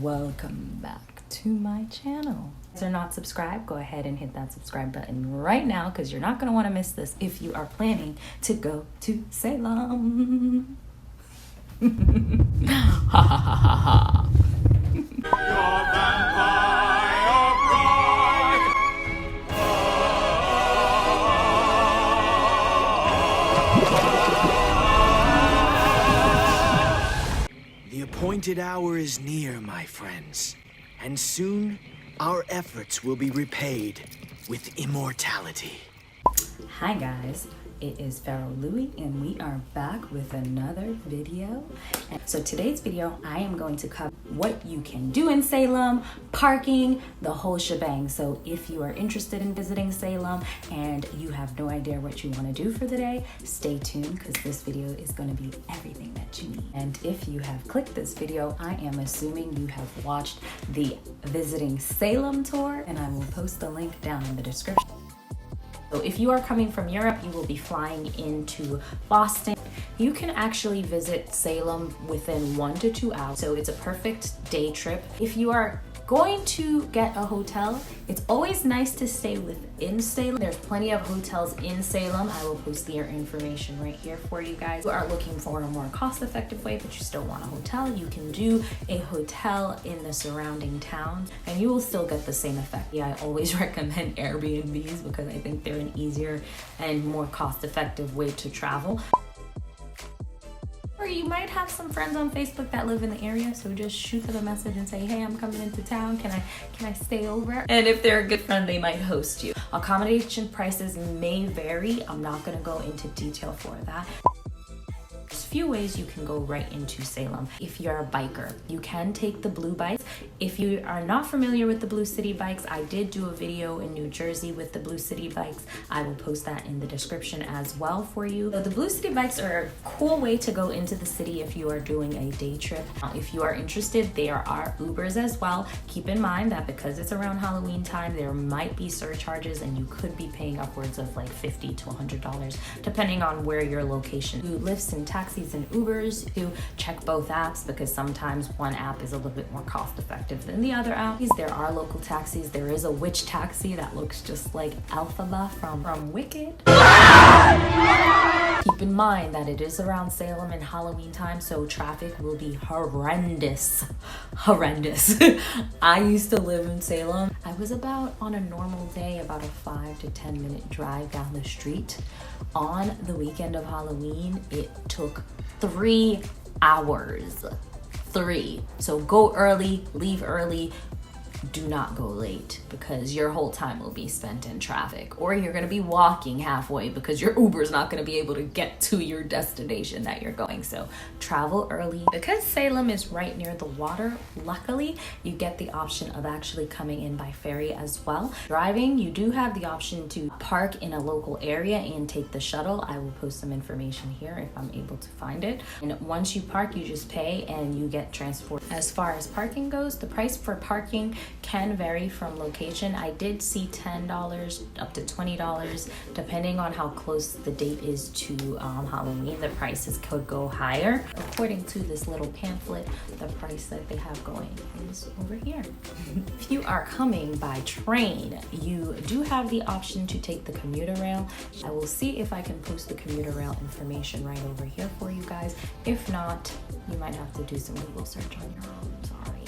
Welcome back to my channel. If you're not subscribed, go ahead and hit that subscribe button right now because you're not going to want to miss this if you are planning to go to Salem. Ha ha ha ha ha. The appointed hour is near, my friends, and soon our efforts will be repaid with immortality. Hi guys, it is Pharaoh Louie and we are back with another video. And so today's video, I am going to cover what you can do in Salem, parking, the whole shebang. So if you are interested in visiting Salem and you have no idea what you want to do for the day, stay tuned because this video is going to be everything that you need. And if you have clicked this video, I am assuming you have watched the Visiting Salem tour, and I will post the link down in the description. So if you are coming from Europe, you will be flying into Boston. You can actually visit Salem within 1 to 2 hours. So it's a perfect day trip. If you are going to get a hotel, it's always nice to stay within Salem. There's plenty of hotels in Salem. I will post their information right here for you guys. If you are looking for a more cost-effective way, but you still want a hotel, you can do a hotel in the surrounding towns and you will still get the same effect. Yeah, I always recommend Airbnbs because I think they're an easier and more cost-effective way to travel. Or you might have some friends on Facebook that live in the area, so just shoot them a message and say, hey, I'm coming into town, can I stay over? And if they're a good friend, they might host you. Accommodation prices may vary. I'm not gonna go into detail for that. There's a few ways you can go right into Salem. If you're a biker, you can take the blue bikes. If you are not familiar with the Blue City bikes, I did do a video in New Jersey with the Blue City bikes. I will post that in the description as well for you. So the Blue City bikes are a cool way to go into the city if you are doing a day trip. If you are interested, there are Ubers as well. Keep in mind that because it's around Halloween time, there might be surcharges and you could be paying upwards of like $50 to $100 depending on where your location. You Lyfts and taxis and Ubers, to check both apps because sometimes one app is a little bit more cost effective than the other app. There are local taxis. There is a witch taxi that looks just like Alphaba from Wicked. Keep in mind that it is around Salem and Halloween time, so traffic will be horrendous. Horrendous. I used to live in Salem. I was on a normal day, about a 5 to 10 minute drive down the street. On the weekend of Halloween, it took 3 hours. 3. So go early, leave early. Do not go late because your whole time will be spent in traffic, or you're going to be walking halfway because your Uber is not going to be able to get to your destination that you're going. So travel early. Because Salem is right near the water, luckily you get the option of actually coming in by ferry as well. Driving, you do have the option to park in a local area and take the shuttle. I will post some information here if I'm able to find it. And once you park, you just pay and you get transport. As far as parking goes, the price for parking can vary from location. I did see $10 up to $20 depending on how close the date is to Halloween. The prices could go higher. According to this little pamphlet, the price that they have going is over here. If you are coming by train, you do have the option to take the commuter rail. I will see if I can post the commuter rail information right over here for you guys. If not, you might have to do some Google search on your own. Sorry.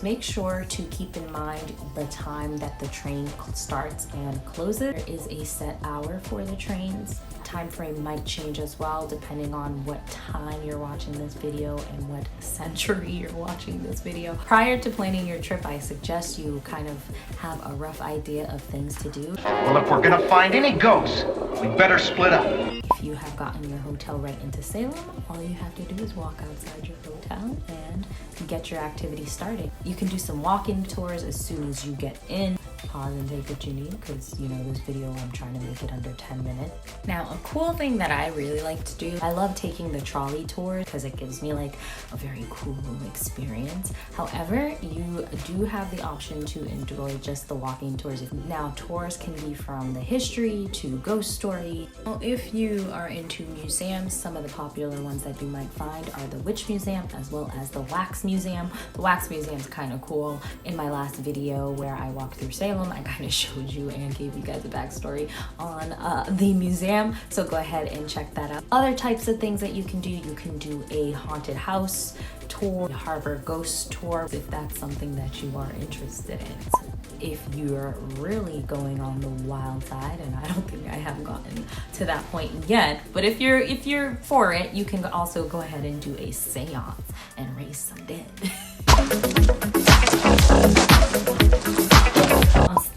Make sure to keep in mind the time that the train starts and closes. There is a set hour for the trains. Time frame might change as well depending on what time you're watching this video and what century you're watching this video. Prior to planning your trip, I suggest you kind of have a rough idea of things to do. Well, if we're gonna find any ghosts, we better split up. If you have gotten your hotel right into Salem, all you have to do is walk outside your hotel and get your activity started. You can do some walk-in tours as soon as you get in. pause and take what you need, because you know this video, I'm trying to make it under 10 minutes. Now, a cool thing that I really like to do, I love taking the trolley tour because it gives me like a very cool experience. However, you do have the option to enjoy just the walking tours. Now, tours can be from the history to ghost story. Well, if you are into museums, some of the popular ones that you might find are the Witch Museum as well as the Wax Museum. The Wax Museum is kind of cool. In my last video where I walked through Salem, I kind of showed you and gave you guys a backstory on the museum, so go ahead and check that out. Other types of things that you can do a haunted house tour, a harbor ghost tour, if that's something that you are interested in. So if you're really going on the wild side, and I don't think I have gotten to that point yet, but if you're for it, you can also go ahead and do a seance and raise some dead.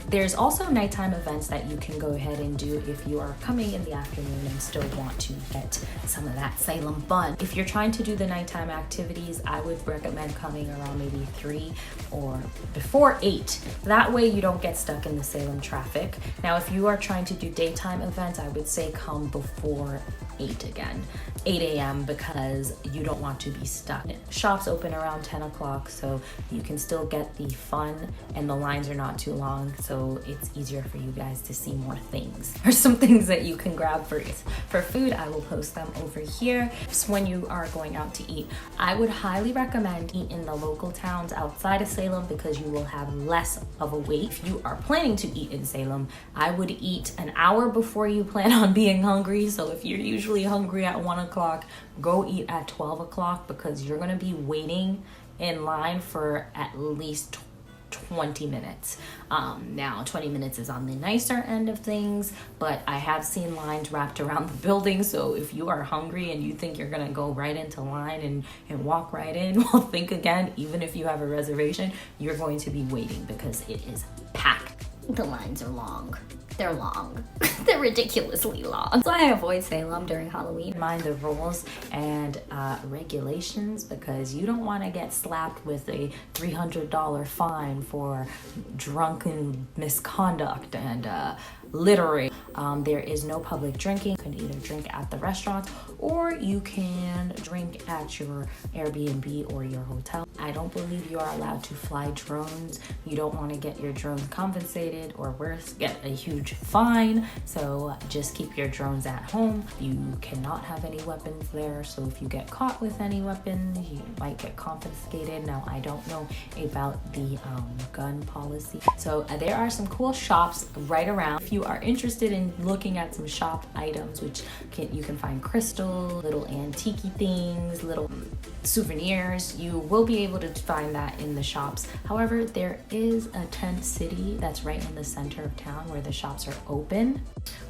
There's also nighttime events that you can go ahead and do if you are coming in the afternoon and still want to get some of that Salem fun. If you're trying to do the nighttime activities, I would recommend coming around maybe 3 or before 8. That way you don't get stuck in the Salem traffic. Now, if you are trying to do daytime events, I would say come before 8 again. 8 a.m. because you don't want to be stuck. Shops open around 10 o'clock, so you can still get the fun and the lines are not too long, so it's easier for you guys to see more things. There's some things that you can grab for food. I will post them over here. So when you are going out to eat, I would highly recommend eat in the local towns outside of Salem because you will have less of a wait. If you are planning to eat in Salem, I would eat an hour before you plan on being hungry. So if you're usually hungry at 1 o'clock, go eat at 12 o'clock because you're gonna be waiting in line for at least 20 minutes. Now 20 minutes is on the nicer end of things, but I have seen lines wrapped around the building, so if you are hungry and you think you're gonna go right into line and walk right in, well, think again. Even if you have a reservation, you're going to be waiting because it is packed. The lines are long. They're long. They're ridiculously long. So I avoid Salem during Halloween. Mind the rules and regulations because you don't want to get slapped with a $300 fine for drunken misconduct and littering. There is no public drinking. You can either drink at the restaurant or you can drink at your Airbnb or your hotel. I don't believe you are allowed to fly drones. You don't want to get your drones confiscated or worse, get a huge fine. So just keep your drones at home. You cannot have any weapons there. So if you get caught with any weapons, you might get confiscated. Now, I don't know about the gun policy. So there are some cool shops right around. If you are interested in looking at some shop items, which you can find crystal, little antique things, little souvenirs, you will be able to find that in the shops. However, there is a tent city that's right in the center of town where the shops are open,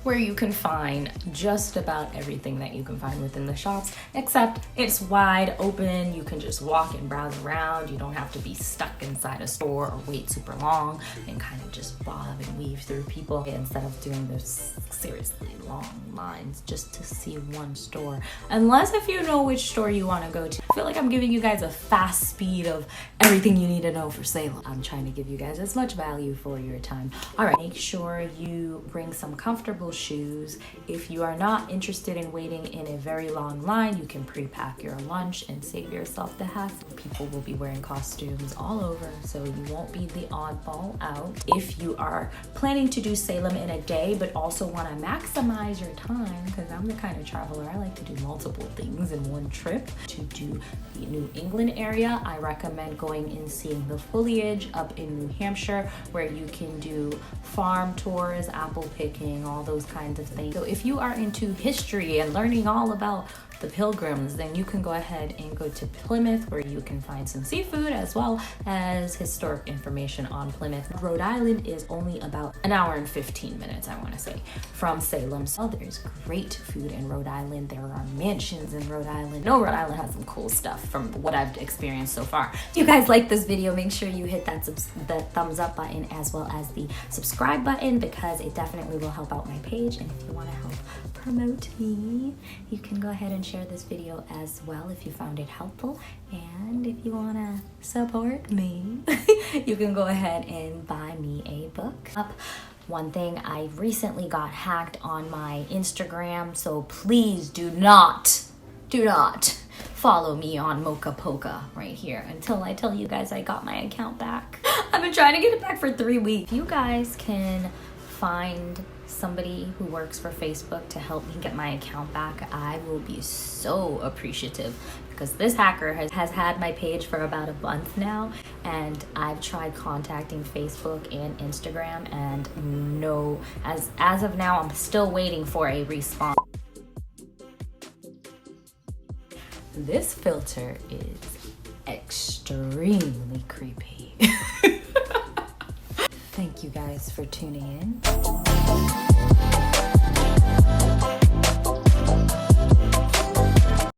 where you can find just about everything that you can find within the shops, except it's wide open. You can just walk and browse around. You don't have to be stuck inside a store or wait super long and kind of just bob and weave through people instead of doing those seriously long lines just to see one store. Unless if you know which store you want to go to. I feel like I'm giving you guys a fast speed of everything you need to know for Salem. I'm trying to give you guys as much value for your time. All right, make sure you bring some comfortable shoes. If you are not interested in waiting in a very long line, you can pre-pack your lunch and save yourself the hassle. People will be wearing costumes all over, so you won't be the oddball out. If you are planning to do Salem in a day, but also want to maximize your time, because I'm the kind of traveler, I like to do multiple things in one trip. To do the New England area, I recommend going and seeing the foliage up in New Hampshire, where you can do farm tours, apple picking, all those kinds of things. So if you are into history and learning all about the Pilgrims, then you can go ahead and go to Plymouth, where you can find some seafood as well as historic information on Plymouth. Rhode Island is only about an hour and 15 minutes, I want to say, from Salem. So there's great food in Rhode Island. There are mansions in Rhode Island. No, Rhode Island has some cool stuff from what I've experienced so far. If you guys like this video, make sure you hit that thumbs up button as well as the subscribe button, because it definitely will help out my page. And if you want to help promote me, you can go ahead and share this video as well if you found it helpful, and if you want to support me you can go ahead and buy me a book. One thing, I recently got hacked on my Instagram, so please do not follow me on Mocha Poca right here until I tell you guys I got my account back. I've been trying to get it back for 3 weeks. If you guys can find somebody who works for Facebook to help me get my account back, I will be so appreciative, because this hacker has had my page for about a month now, and I've tried contacting Facebook and Instagram, and no, as of now, I'm still waiting for a response. This filter is extremely creepy. Thank you guys for tuning in.